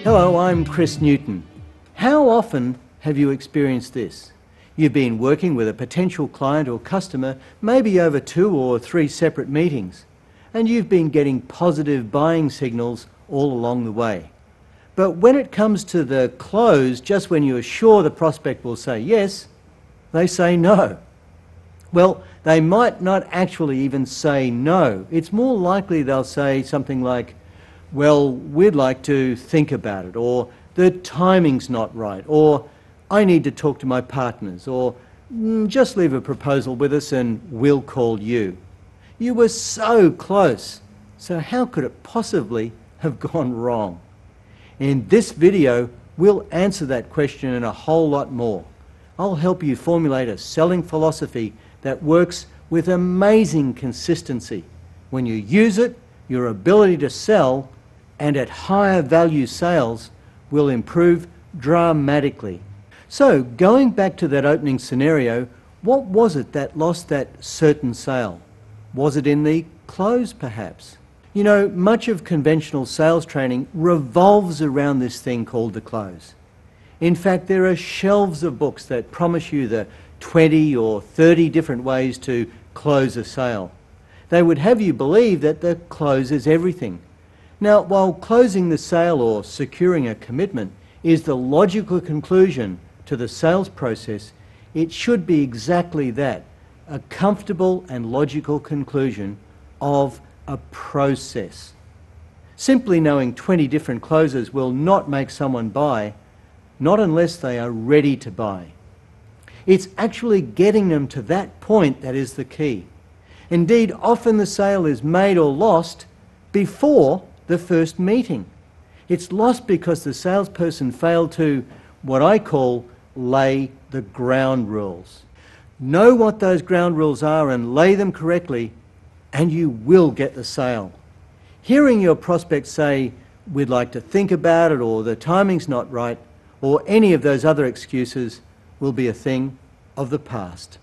Hello, I'm Chris Newton. How often have you experienced this? You've been working with a potential client or customer, maybe over 2 or 3 separate meetings, and you've been getting positive buying signals all along the way. But when it comes to the close, just when you're sure the prospect will say yes, they say no. Well, they might not actually even say no. It's more likely they'll say something like, well, we'd like to think about it, or the timing's not right, or I need to talk to my partners, or just leave a proposal with us and we'll call you. You were so close, so how could it possibly have gone wrong? In this video, we'll answer that question and a whole lot more. I'll help you formulate a selling philosophy that works with amazing consistency. When you use it, your ability to sell and at higher value sales will improve dramatically. So, going back to that opening scenario, what was it that lost that certain sale? Was it in the close, perhaps? You know, much of conventional sales training revolves around this thing called the close. In fact, there are shelves of books that promise you the 20 or 30 different ways to close a sale. They would have you believe that the close is everything. Now, while closing the sale or securing a commitment is the logical conclusion to the sales process, it should be exactly that, a comfortable and logical conclusion of a process. Simply knowing 20 different closes will not make someone buy, not unless they are ready to buy. It's actually getting them to that point that is the key. Indeed, often the sale is made or lost before the first meeting. It's lost because the salesperson failed to, what I call, lay the ground rules. Know what those ground rules are and lay them correctly, and you will get the sale. Hearing your prospect say, we'd like to think about it, or the timing's not right, or any of those other excuses will be a thing of the past.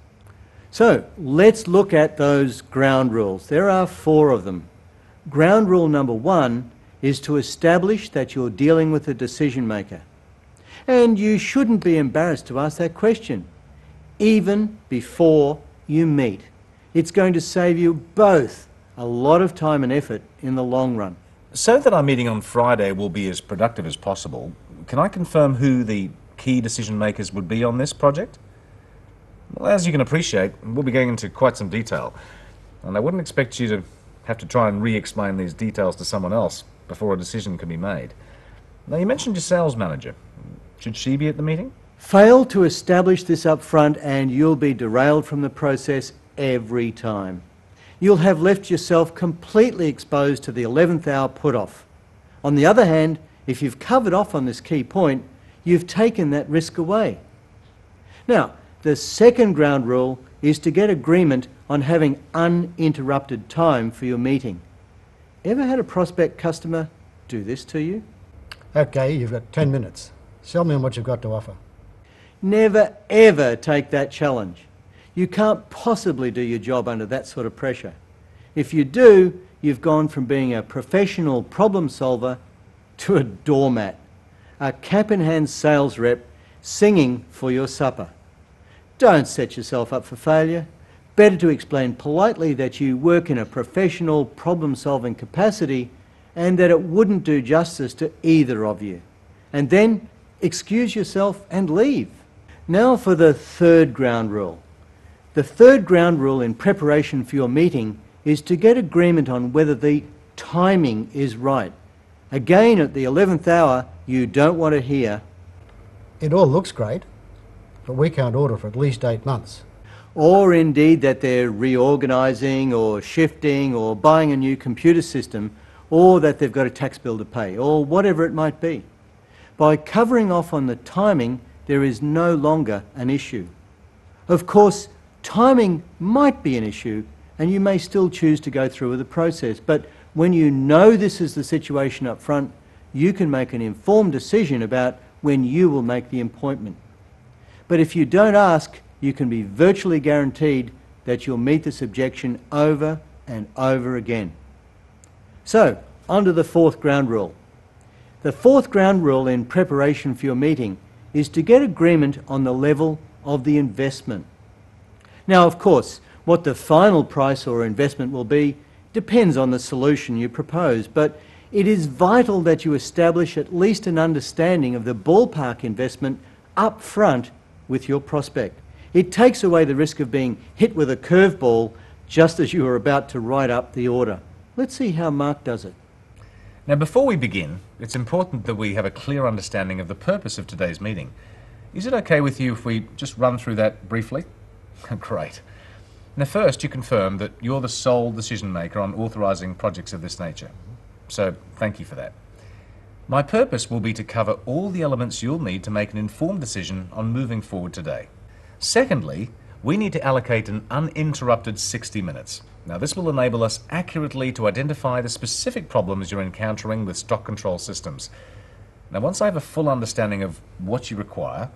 So let's look at those ground rules. There are 4 of them. Ground rule number 1 is to establish that you're dealing with a decision maker. And you shouldn't be embarrassed to ask that question, even before you meet. It's going to save you both a lot of time and effort in the long run. So that our meeting on Friday will be as productive as possible, can I confirm who the key decision makers would be on this project? Well, as you can appreciate, we'll be going into quite some detail, and I wouldn't expect you to have to try and re-explain these details to someone else before a decision can be made. Now, you mentioned your sales manager. Should she be at the meeting? Fail to establish this up front and you'll be derailed from the process every time. You'll have left yourself completely exposed to the 11th hour put-off. On the other hand, if you've covered off on this key point, you've taken that risk away. Now, the second ground rule is to get agreement on having uninterrupted time for your meeting. Ever had a prospect customer do this to you? Okay, you've got 10 minutes. Sell me on what you've got to offer. Never ever take that challenge. You can't possibly do your job under that sort of pressure. If you do, you've gone from being a professional problem solver to a doormat, a cap-in-hand sales rep singing for your supper. Don't set yourself up for failure. Better to explain politely that you work in a professional problem-solving capacity and that it wouldn't do justice to either of you. And then excuse yourself and leave. Now for the third ground rule. The third ground rule in preparation for your meeting is to get agreement on whether the timing is right. Again, at the 11th hour, you don't want to hear, It all looks great, but we can't order for at least 8 months. or indeed that they're reorganising or shifting or buying a new computer system, or that they've got a tax bill to pay, or whatever it might be. By covering off on the timing, there is no longer an issue. Of course, timing might be an issue, and you may still choose to go through with the process, but when you know this is the situation up front, you can make an informed decision about when you will make the appointment. But if you don't ask, you can be virtually guaranteed that you'll meet this objection over and over again. So, on to the 4th ground rule. The fourth ground rule in preparation for your meeting is to get agreement on the level of the investment. Now, of course, what the final price or investment will be depends on the solution you propose, but it is vital that you establish at least an understanding of the ballpark investment up front with your prospect. It takes away the risk of being hit with a curveball just as you are about to write up the order. Let's see how Mark does it. Now, before we begin, it's important that we have a clear understanding of the purpose of today's meeting. Is it okay with you if we just run through that briefly? Great. Now, first, you confirm that you're the sole decision maker on authorising projects of this nature. So, thank you for that. My purpose will be to cover all the elements you'll need to make an informed decision on moving forward today. Secondly, we need to allocate an uninterrupted 60 minutes. Now, this will enable us accurately to identify the specific problems you're encountering with stock control systems. Now, once I have a full understanding of what you require,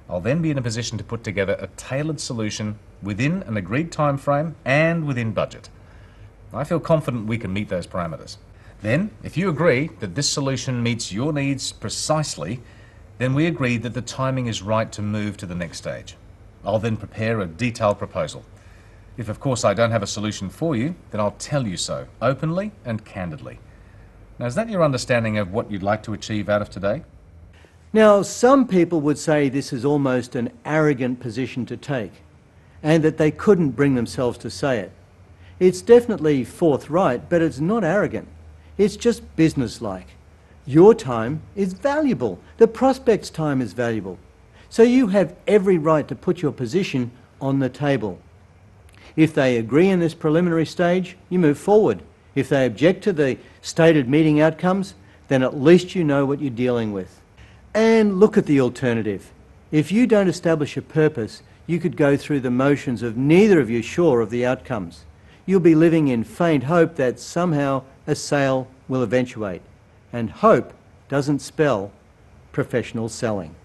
I'll then be in a position to put together a tailored solution within an agreed time frame and within budget. I feel confident we can meet those parameters. Then, if you agree that this solution meets your needs precisely, then we agree that the timing is right to move to the next stage. I'll then prepare a detailed proposal. If, of course, I don't have a solution for you, then I'll tell you so, openly and candidly. Now, is that your understanding of what you'd like to achieve out of today? Now, some people would say this is almost an arrogant position to take, and that they couldn't bring themselves to say it. It's definitely forthright, but it's not arrogant. It's just businesslike. Your time is valuable. The prospect's time is valuable. So you have every right to put your position on the table. If they agree in this preliminary stage, you move forward. If they object to the stated meeting outcomes, then at least you know what you're dealing with. And look at the alternative. If you don't establish a purpose, you could go through the motions of neither of you sure of the outcomes. You'll be living in faint hope that somehow a sale will eventuate. And hope doesn't spell professional selling.